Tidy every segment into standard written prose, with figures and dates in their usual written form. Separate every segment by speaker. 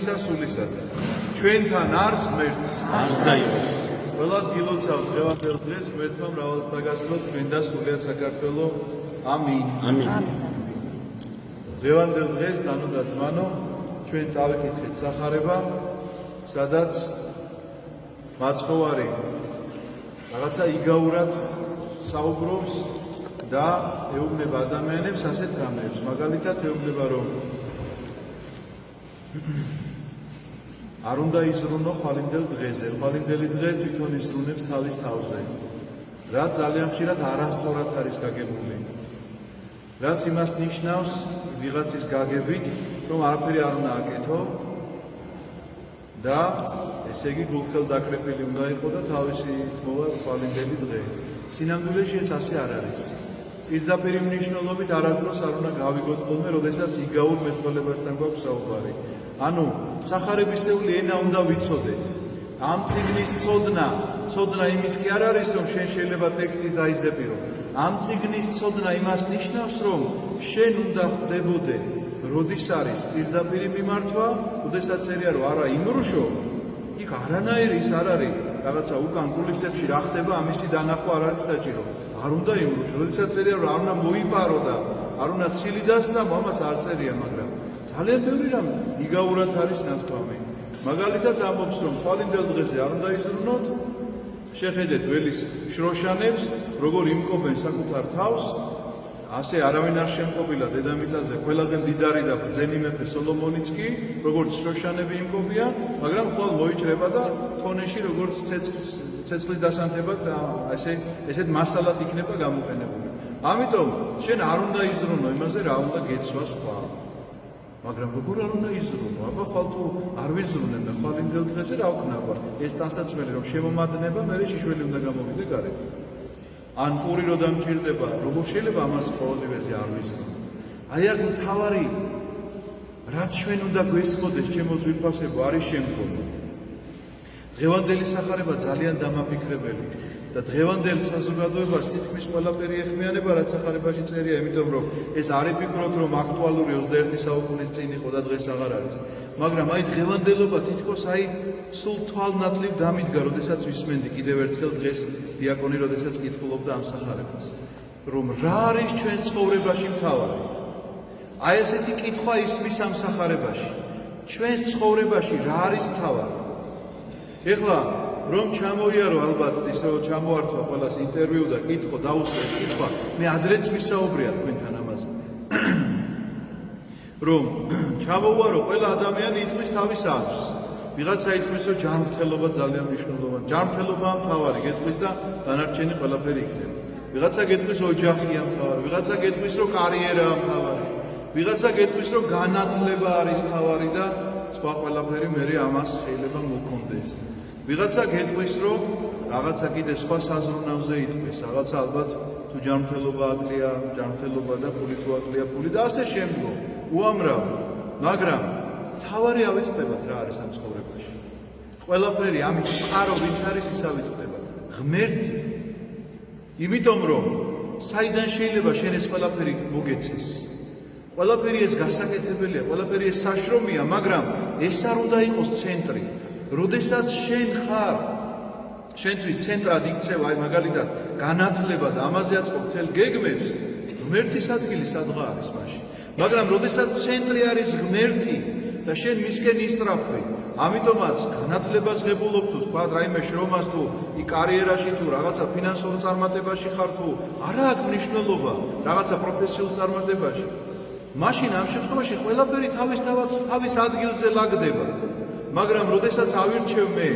Speaker 1: სულისა სულისათა. ჩვენთან არს ღმერთს.
Speaker 2: არს გაიგოს.
Speaker 1: ყველას გილოცავთ დღევანდელ დღეს ღმერთმა მრავალს დაგასწროთ მინდა სულიად საქართველო. ამინ.
Speaker 2: ამინ.
Speaker 1: დღევანდელ დღეს დანუდათ მანო ჩვენ წავიკითხეთ სახარება, სადაც მაცხოვარი რაღაცა იგაურად საუბრობს და ეუბნება ადამიანებს ასეთ რამეებს. მაგალითად ეუბნება რომ არ უნდა იზრუნო ხვალინდელ დღეზე. ხვალინდელი დღე თვითონ იზრუნებს თავის თავზე. რაც ძალიან ხშირად არასწორად არის გაგებული. რაც იმას ნიშნავს ვიღაცის გაგებით, რომ არაფერი არ უნდა აკეთო და ესე იგი გულხელდაკრეფილი უნდა იყო და თავისი თმოვა ხვალინდელი დღე. სინამდვილეში ეს ასე არ არის. პირდაპირ მნიშვნელობით არასდროს არ უნდა გავიგოთ ხოლმე, როდესაც იგაურ მეტყველებასთან გვაქვს საუბარი. ანუ სახარებისეული ენა უნდა ვიცოდეთ. ამ წიგნის ცოდნა იმის კი არ არის, რომ შენ შეიძლება ტექსტი დაიზეპირო. ამ წიგნის ცოდნა იმას ნიშნავს, რომ შენ უნდა ხვდებოდე, როდის არის პირდაპირ მიმართვა, როდესაც წერია რომ არა იმრუშო, იქ არანაირი ის არ არის. რაღაცა უკან კულისებში რა ხდება, ამისი დანახვა არ არის საჭირო. არ უნდა იმრუშო, როდესაც წერია რომ არ უნდა მოიპარო და არ უნდა ცილი დასწამო, ამას არ წერია, მაგრამ ძალიან ბევრი რამ იგაურად არის ნათქვამი. მაგალითად ამბობს რომ ხვალინდელ დღეზე არ უნდა იზრუნოთ, შეხედეთ ველის შროშანებს, როგორ იმკობენ საკუთარ თავს, ასე არავინ არ შემკობილა დედამიწაზე, ყველაზე მდიდარი და ბრძენი მეფე სოლომონიც კი, როგორც შროშანები იმკობიან, მაგრამ ხვალ მოიჭრება და თონეში როგორც ცეცხლის დასანთებად ესეთ მასალად იქნება გამოყენებული. ამიტომ შენ არ უნდა იზრუნო იმაზე, რა უნდა გეცვა სხვა. მაგრამ როგორ არ უნდა იზრუნო? აბა ხვალ თუ არ ვიზრუნებ და ხვალინდელ დღეზე რა ვქნა? ეს ტანსაცმელი რომ შემომადნება, მე შიშველი უნდა გამოვიდე გარეთ. ან პური რო დამჭირდება, როგორ შეიძლება ამას ყოველივეზე არ ვიზრუნო? აი აქ მთავარი რაც ჩვენ უნდა გვესმოდეს ჩემო ძვირფასებო არის შემდგომი. დღევანდელი სახარება ძალიან დამაფიქრებელი და დღევანდელ საზოგადოებას თითქმის ყველაფერი ეხმიანება, რაც სახარებაში წერია, იმიტომ რომ ეს არ იფიქროთ, რომ აქტუალური 21 საუკუნის წინ იყო და დღეს აღარ არის. მაგრამ აი დღევანდელობა თითქოს სულ თვალნათლივ დამიდგა, როდესაც ვისმენდი კიდევ ერთხელ დღეს დიაკონი, როდესაც კითხულობდა ამ სახარებას. რომ რა არის ჩვენს ცხოვრებაში მთავარი? აი ესეთი კითხვა ისმის ამ სახარებაში. ჩვენს ცხოვრებაში რა არის მთავარი? ეხლა რომ ჩამოიარო ალბათ ისე რომ ჩამოართვა ყველას ინტერვიუ და კითხო დაუსვა ეს კითხვა, მე ადრეც ვისაუბრია თქვენთან ამაზე. რომ ჩამოვარო ყველა ადამიანი იტყვის თავის აზრს. ვიღაცა იტყვის რომ ჯანმრთელობა ძალიან მნიშვნელოვანია. ჯანმრთელობაა მთავარი, გეტყვის და დანარჩენი ყველაფერი იქნება. ვიღაცა გეტყვის ოჯახია მთავარი, ვიღაცა გეტყვის რომ კარიერაა მთავარი, ვიღაცა გეტყვის რომ განათლება არის მთავარი და სხვა ყველაფერი მე ამას შეიძლება მოქონდეს. ვიღაცა გეტყვის რომ რაღაცა კიდე სხვა საზრუნავზე იტყვის, რაღაცა ალბათ თუ ჯანმრთელობა აკლია, ჯანმრთელობა და ფული თუ აკლია ფული და ასე შემდგომ. უამრავ, მაგრამ თავარი ავიწყდებათ რა არის ამ ცხოვრებაში. ყველაფერი ამის წყარო ვინც არის ის ავიწყდებათ. ღმერთი. იმიტომ რომ საიდან შეიძლება შენ ეს ყველაფერი მოგეცეს? ყველაფერი ეს გასაკეთებელია, ყველაფერი ეს საშრომია, მაგრამ ეს არ უნდა იყოს ცენტრი. როდესაც შენ ხარ, შენთვის ცენტრად იქცევა, აი მაგალითად განათლება და ამაზე აწყობ მთელ გეგმებს, ღმერთის ადგილი სადღა არის მაშინ. მაგრამ როდესაც ცენტრი არის ღმერთი და შენ მისკენ ისწრაფვი, ამიტომაც განათლებას ღებულობ თუ თქვა რაიმე შრომას თუ კარიერაში თუ რაღაცა ფინანსურ წარმატებაში ხარ თუ არა აქვს მნიშვნელობა რაღაცა პროფესიულ წარმატებაში. მაშინ ამ შემთხვევაში ყველაფერი თავის ადგილზე ლაგდება. მაგრამ როდესაც ავირჩევ მე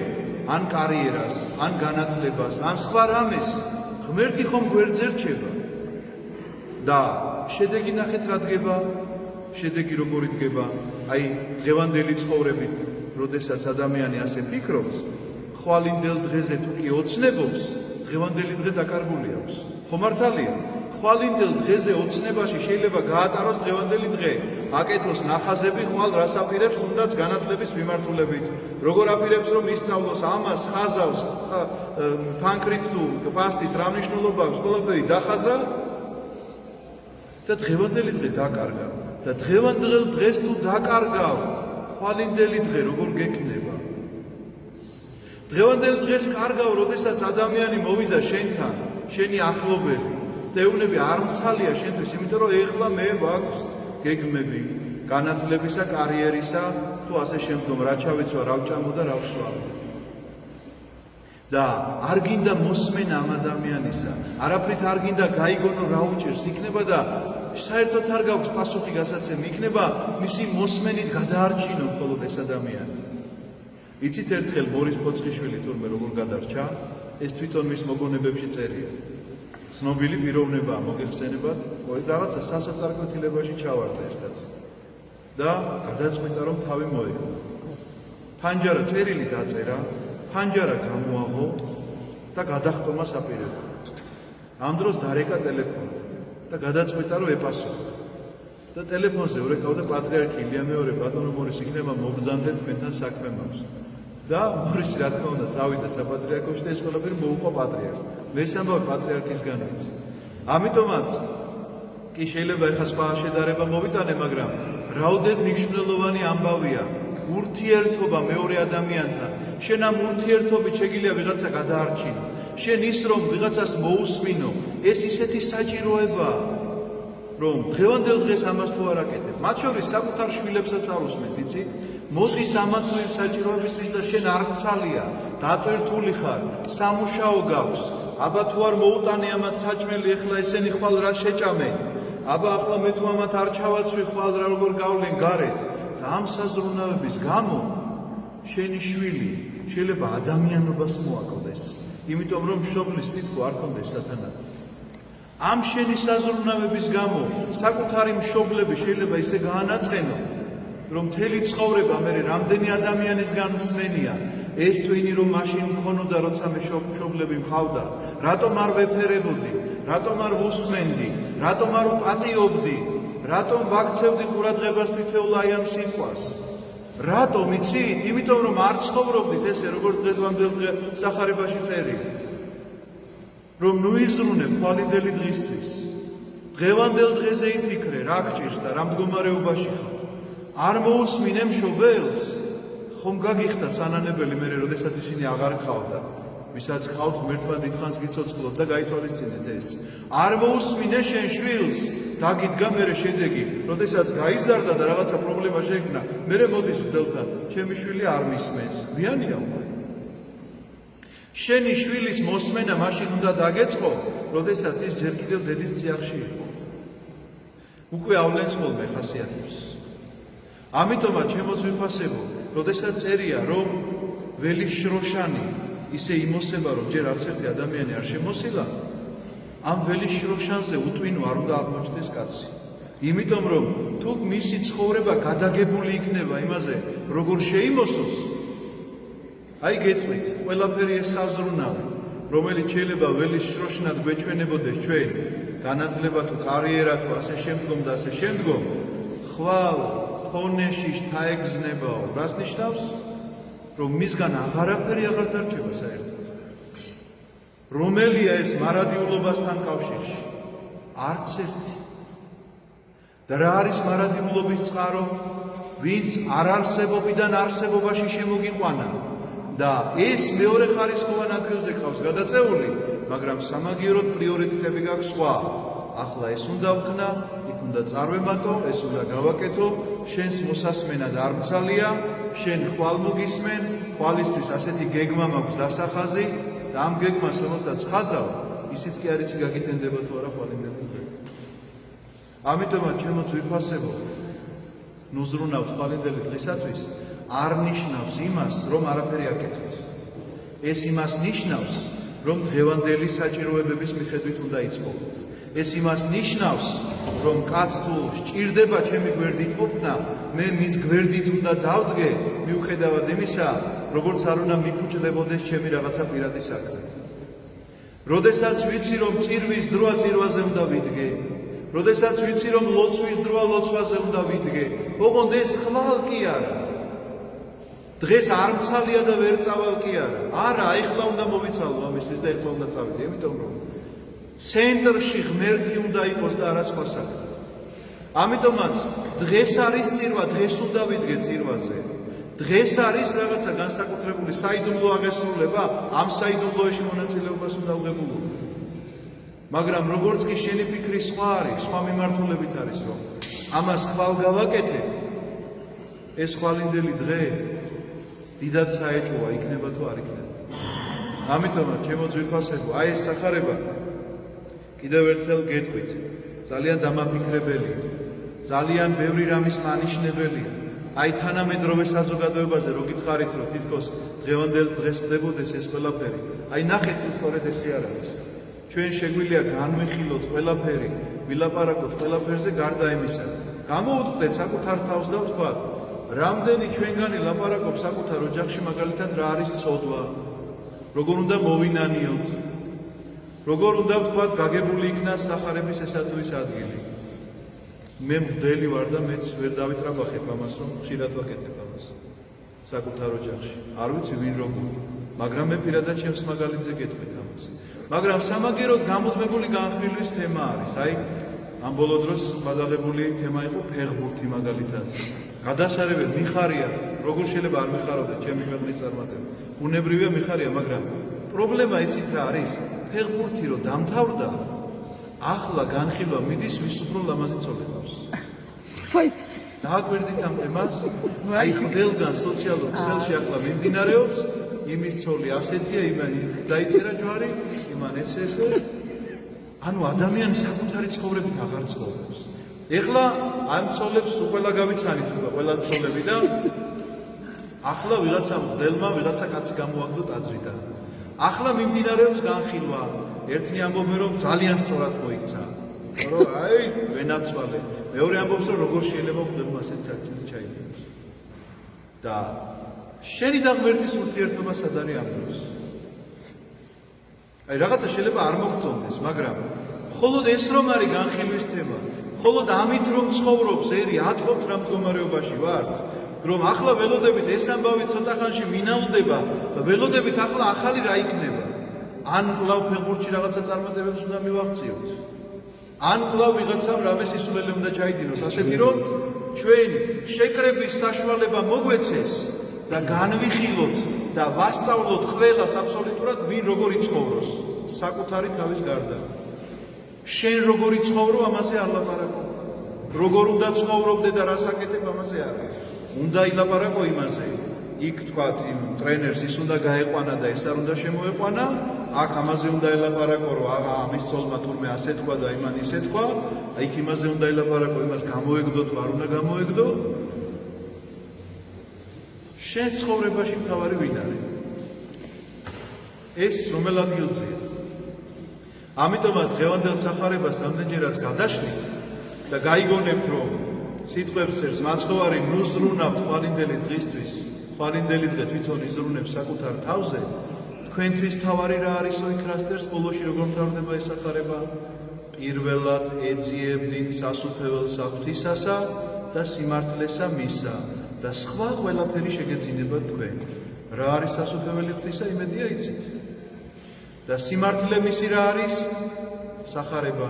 Speaker 1: ან კარიერას, ან განათლებას, ან სხვა რამეს, ღმერთი ხომ გვერდზე რჩება. და შედეგი ნახეთ რა დგება, შედეგი როგორი დგება, აი დღევანდელი ცხოვრებით, როდესაც ადამიანი ასე ფიქრობს, ხვალინდელ დღეზე თუ კი ოცნებობს, დღევანდელი დღე დაკარგული აქვს. ხო მართალია? ხვალინდელ დღეზე ოცნებაში შეიძლება გაატაროს დღევანდელი დღე. აკეთოს ნახაზები ხვალ რას აპირებს, თუნდაც განათლების მიმართულებით. როგორ აპირებს რომ ისწავლოს ამას, ხაზავს, ფანქრით თუ პასტით რა მნიშვნელობა აქვს, ყველაფერი დახაზა და დღევანდელი დღე დაკარგა. და დღევანდელ დღეს თუ დაკარგავ, ხვალინდელი დღე როგორ გექნება? დღევანდელ დღეს კარგავ, როდესაც ადამიანი მოვიდა შენთან, შენი ახლობელი და ეუბნები არ მცალია შენთვის, იმიტომ რომ ეხლა მე ვაქვს გეგმები, განათლებისა, კარიერისა, თუ ასე შემდგომ რა ჩავეცვა, რა ვჭამო და რა ვსვა. და არ გინდა მოსმენა ამ ადამიანისა, არაფრით არ გინდა გაიგონო რა უჭერს, იქნება და საერთოდ არ გაქვს პასუხი გასაცემი, იქნება მისი მოსმენით გადაარჩინო მხოლოდ ეს ადამიანი. იცით ერთხელ ბორის ფოცხიშვილი თურმე როგორ გადარჩა, ეს თვითონ მის მოგონებებში წერია. ცნობილი პიროვნებაა, მოგეხსენებათ, რაღაცა სასოწარკვეთილებაში ჩავარდა ეს კაცი. და გადაწყვიტა რომ თავი მოეკლა. ფანჯარა წერილი დაწერა, ფანჯარა გამოაღო და გადახტომა საპირეო. ამ დროს დარეკა ტელეფონი და გადაწყვიტა რომ ეპასუხა. და ტელეფონზე ურეკავდა პატრიარქი ილია მეორე ბატონო მორის იქნება მობრძანდეთ თქვენთან საქმე მაქვს. და მორისი რა თქმა უნდა წავიდა საპატრიარქოში და ეს ყველაფერი მოუყვა პატრიარქს. მე ეს ამბავი პატრიარქისგან ვიცი. ამიტომაც კი შეიძლება ეხა სხვა შედარება მოვიტანე, მაგრამ რაოდენ მნიშვნელოვანი ამბავია ურთიერთობა მეორე ადამიანთან. შენ ამ ურთიერთობით შეგიძლია ვიღაცა გადაარჩინო. შენ ის რომ ვიღაცას მოусმინო, ეს ისეთი საჭიროებაა, რომ დღევანდელ დღეს ამას თუ არ აკეთებ, მათ შორის საკუთარ შვილებსაც არ უსმენთ, იცით? მოდის ამათ თუ იმ საჭიროებისთვის და შენ არ გცალია, დატვირთული ხარ, სამუშაო გაქვს, აბა თუ არ მოუტანე ამათ საჭმელი, ეხლა ესენი ხვალ რა შეჭამენ, აბა ახლა მე თუ ამათ არ ჩავაცვი ხვალ რა როგორ გავლენ გარეთ და ამ საზრუნავების გამო შენი შვილი შეიძლება ადამიანობას მოაკლდეს, იმიტომ რომ მშობლის სიტყვა არ კონდეს სათანადო. ამ შენი საზრუნავების გამო საკუთარი მშობლები შეიძლება ისე გაანაწყენო, რომ მთელი ცხოვრება მე რამდენი ადამიანისგან მსმენია, ეს twini რომ მაშინ მქონოდა, როცა მე მშობლები მყავდა, რატომ არ ვეფერებოდი, რატომ არ ვუსმენდი, რატომ არ ვპატიობდი, რატომ ვაქცევდი ყურადღებას თითოეულ აი ამ სიტყვას. რატომ იცით? იმიტომ რომ არ ცხოვრობდით ესე, როგორც დღევანდელ დღე სახარებაში წერია. რომ ნუ იზრუნებ ხვალინდელი დღისთვის. დღევანდელ დღეზე იფიქრე, რა გჭირს და რა მდგომარეობაში ხარ. არ მოусმინე მშობელს, ხომ გაგიხდა სანანებელი მე, როდესაც ისინი აღარ ყავდა. ვისაც ყავთ ღმერთმა დიდხანს გიცოცხლოთ და გაითვალისწინეთ ეს. არ მოусმინე შენ შვილს, დაგიდგა მე შედეგი, როდესაც გაიზარდა და რაღაცა პრობლემა შეექმნა, მე მოდის უდელთან, ჩემი შვილი არ მისმენს. ვიანია უკვე. შენი შვილის მოსმენა მაშინ უნდა დაგეწყო, როდესაც ის ჯერ კიდევ დედის წიაღში იყო. უკვე ავლენს ხოლმე ხასიათებს. ამიტომაც ჩემოც ვიფასებო, როდესაც წერია, რომ ველი შროშანი ისე იმოსება, რომ ჯერ არც ერთი ადამიანი არ შემოსილა, ამ ველი შროშანზე უტვინო არ უნდა აღმოჩნდეს კაცი. იმიტომ რომ თუ მისი ცხოვრება გადაგებული იქნება იმაზე, როგორ შეიმოსოს, აი გეტყვით, ყველაფერი ეს საზრუნავი, რომელიც შეიძლება ველის შროშნად გვეჩვენებოდეს ჩვენ, განათლება თუ კარიერა თუ ასე შემდგომ და ასე შემდგომ, ხვალ ფონეში შთაეგზნებაო, რას ნიშნავს? რომ მისგან აღარაფერი აღარ დარჩება საერთოდ. რომელია ეს მარადიულობასთან კავშირში? არც ერთი. და რა არის მარადიულობის წყარო? ვინც არარსებობიდან არსებობაში შემოგიყვანა და ეს მეორე ხარისხოვან ადგილზე ყავს გადაწეული, მაგრამ სამაგიეროდ პრიორიტეტები გაქვს სხვა. ახლა ეს უნდა ვქნა, იქ უნდა წარვემატო, ეს უნდა გავაკეთო, შენს მოსასმენად არ მცალია, შენ ხვალ მოგისმენ, ხვალისთვის ასეთი გეგმა მაქვს დასახაზი და ამ გეგმას რომელსაც ხაზავ, ისიც კი არ იცი გაგითენდება თუ არა ხვალინდელი დღე. ამიტომაც ჩემოც ვიფასებო, ნუზრუნავთ ხვალინდელი დღისათვის, არ ნიშნავს იმას, რომ არაფერი აკეთოთ. ეს იმას ნიშნავს, რომ დღევანდელი საჭიროებების მიხედვით უნდა იწყოთ. ეს იმას ნიშნავს, რომ კაც თუ სჭირდება ჩემი გვერდით ყოფნა, მე მის გვერდით უნდა დავდგე, მიუხედავად იმისა, როგორც არ უნდა მიფუჭდებოდეს ჩემი რაღაცა პირადი საქმე. როდესაც ვიცი, რომ წირვის დროა წირვაზე უნდა ვიდგე, როდესაც ვიცი, რომ ლოცვის დროა ლოცვაზე უნდა ვიდგე, ოღონდ ეს ხვალ კი არა. დღეს არ მცალია და ვერ წავალ კი არა. არა, ეხლა უნდა მოვიცალო ამისთვის და ეხლა უნდა წავიდე, იმიტომ რომ ცენტრში ღმერთი უნდა იყოს და არა სხვა საქმე. ამიტომაც დღეს არის წირვა, დღეს უნდა ვიდგე წირვაზე. დღეს არის რაღაცა განსაკუთრებული საიდუმლო აღესრულება, ამ საიდუმლოებში მონაწილეობას უნდა ვღებულო. მაგრამ როგორც კი შენი ფიქრი სხვა არის, სხვა მიმართულებით არის, რომ ამას ხვალ გავაკეთე, ეს ხვალინდელი დღე დიდად საეჭვოა, იქნება თუ არ იქნება. ამიტომაც ჩემო ძვირფასებო, აი ეს სახარება კიდევ ერთხელ გეტყვით, ძალიან დამაფიქრებელია, ძალიან ბევრი რამის მანიშნებელია. აი თანამედროვე საზოგადოებაზე რო გითხარით, რომ თითქოს დღევანდელ დღეს ხდებოდეს ეს ყველაფერი, აი ნახეთ თუ სწორედ ესე არ არის. ჩვენ შეგვიძლია განვიხილოთ ყველაფერი, ვილაპარაკოთ ყველაფერზე გარდა იმისა. გამოვუწყდეთ საკუთარ თავს და ვთქვათ, რამდენი ჩვენგანი ლაპარაკობს საკუთარ ოჯახში მაგალითად რა არის წოდვა, როგორ უნდა მოვინანიოთ, როგორ უნდა ვთქვათ გაგებული იქნას სახარების ესა თუ ის ადგილი. მე მღვდელი ვარ და მეც ვერ დავითრაბახებ ამას, რომ ხშირად ვაკეთებ ამას საკუთარ ოჯახში. არ ვიცი ვინ როგორ, მაგრამ მე პირადად ჩემს მაგალითზე გეტყვით ამას. მაგრამ სამაგეროდ გამუდმებული განხილვის თემა არის. აი ამ ბოლო დროს გადაღებული თემა იყო ფეხბურთი მაგალითად. გადასარევად მიხარია, როგორ შეიძლება არ მიხაროდეთ ჩემი ქვეყნის წარმატება. უნებრივია მიხარია, მაგრამ პრობლემა იცით რა არის? ფეხბურთი რო დამთავრდა, ახლა განხილვა მიდის ვის უფრო ლამაზი ცოლებს. დააკვირდით ამ თემას? აი ყველგან სოციალურ ქსელში ახლა მიმდინარეობს, იმის ცოლი ასეთია, იმანი დაიწერა ჯვარი, იმან ესე. ანუ ადამიანი საკუთარი ცხოვრებით აღარ ცხოვრობს. ეხლა ამ ცოლებს ყველა გავიცანით უკვე ყველა ცოლები და ახლა ვიღაცა მღვდელმა ვიღაცა კაცი გამოაგდო ტაძრიდან. ახლა მიმდინარეობს განხილვა. ერთნი ამბობენ რომ ძალიან სწორად მოიქცა. რომ აი ვენაცვალე. მეორე ამბობს რომ როგორ შეიძლება მღვდელმა ასეთ საქმე ჩაიგდეს. და შენი და ღმერთის ურთიერთობა სად არის ამ დროს? აი რაღაცა შეიძლება არ მოგწონდეს, მაგრამ მხოლოდ ეს რომ არის განხილვის თემა, მხოლოდ ამით რომ ცხოვრობს ერი, ატყობთ რა მდგომარეობაში ვართ, რომ ახლა ველოდებით ეს ამბავი ცოტა ხანში მინაულდება და ველოდებით ახლა ახალი რა იქნება. ან კვლავ ფეხბურთში რაღაცა წარმატებებს უნდა მივაღწიოთ. ან კვლავ ვიღაცამ რამეს ისულელი უნდა ჩაიდინოს, ასეთი რომ ჩვენ შეკრების საშუალება მოგვეცეს და განვიხილოთ და ვასწავლოთ ყველას აბსოლუტურად ვინ როგორი ცხოვრობს საკუთარი თავის გარდა. შენ როგორი ცხოვრობ ამაზე არ ლაპარაკო. როგორ უნდა ცხოვრობდე და რას აკეთებ ამაზე არა. უნდა ილაპარაკო იმაზე. იქ თქვათ იმ ტრენერს ის უნდა გაეყვანა და ეს არ უნდა შემოეყვანა. აქ ამაზე უნდა ელაპარაკო, რომ აღა ამის ცოლმა თურმე ასე თქვა და იმან ისე თქვა. იქ იმაზე უნდა ელაპარაკო, იმას გამოეგდო თუ არ უნდა გამოეგდო. შენ ცხოვრებაში მთავარი ვინ არის? ეს რომელ ადგილზეა? ამიტომაც დღევანდელ სახარებას რამდენჯერაც გადაშლით და გაიგონებთ, რომ სიტყვებს წერს მაცხოვარი ნუზრუნავთ ხვალინდელი დღისთვის, ხვალინდელი დღე თვითონ იზრუნებს საკუთარ თავზე, თქვენთვის თავარი რა არისო იქ რას წერს ბოლოში როგორ მთავრდება ეს სახარება? პირველად ეძიებდით სასუფეველსა ღვთისასა და სიმართლესა მისა და სხვა ყველაფერი შეგეძინებათ თქვენ. რა არის სასუფეველი ღვთისა? იმედია იცით. და სიმართლე მისი რა არის? სახარება.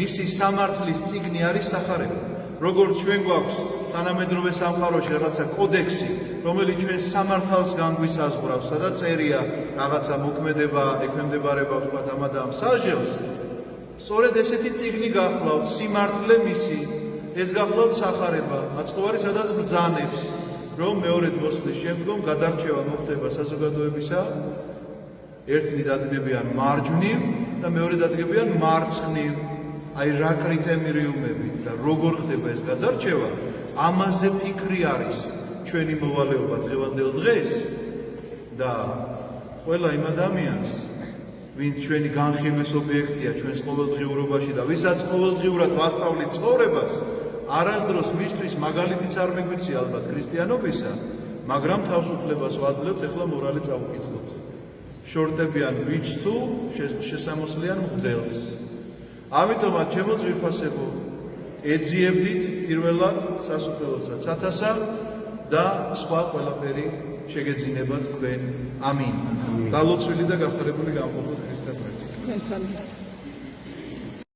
Speaker 1: მისი სამართლის წიგნი არის სახარება. როგორც ჩვენ გვაქვს თანამედროვე სამყაროში რაღაცა კოდექსი, რომელიც ჩვენ სამართალს განგვისაზღვრავს, სადაც წერია რაღაცა მოქმედება, ექვემდებარება ვთქვათ ამ და ამ სასჯელს. სწორედ ესეთი წიგნი გახლავთ, სიმართლე მისი, ეს გახლავთ სახარება, მაცხოვარი სადაც ბრძანებს, რომ მეორედ მოსვლის შემდგომ გადარჩევა მოხდება საზოგადოებისა. ერთნი დადგებიან მარჯვნივ და მეორე დადგებიან მარცხნივ. აი რა კრიტერიუმებით და როგორ ხდება ეს გადარჩევა, ამაზე ფიქრი არის ჩვენი მოვალეობა დღევანდელ დღეს და ყველა იმ ადამიანს, ვინც ჩვენი განხილვის ობიექტია ჩვენს ყოველდღიურობაში და ვისაც ყოველდღიურად ვასწავლით ცხოვრებას, არასდროს მისთვის მაგალითიც არ მეგვიცია ალბათ ქრისტიანობისა, მაგრამ თავისუფლებას ვაძლევთ ეხლა მორალი წავუკითხოთ. შორტებიან ვიჩ თუ შესამოსლიან მღვდელს. ამიტომაც ჩემო ძვირფასებო, ეძიებდით პირველად სასუფეველსა ცათასა და სხვა ყველაფერი შეგეძინებათ თქვენ. ამინ. დალოცვილი და გახარებული გამყოფოთ ქრისტე.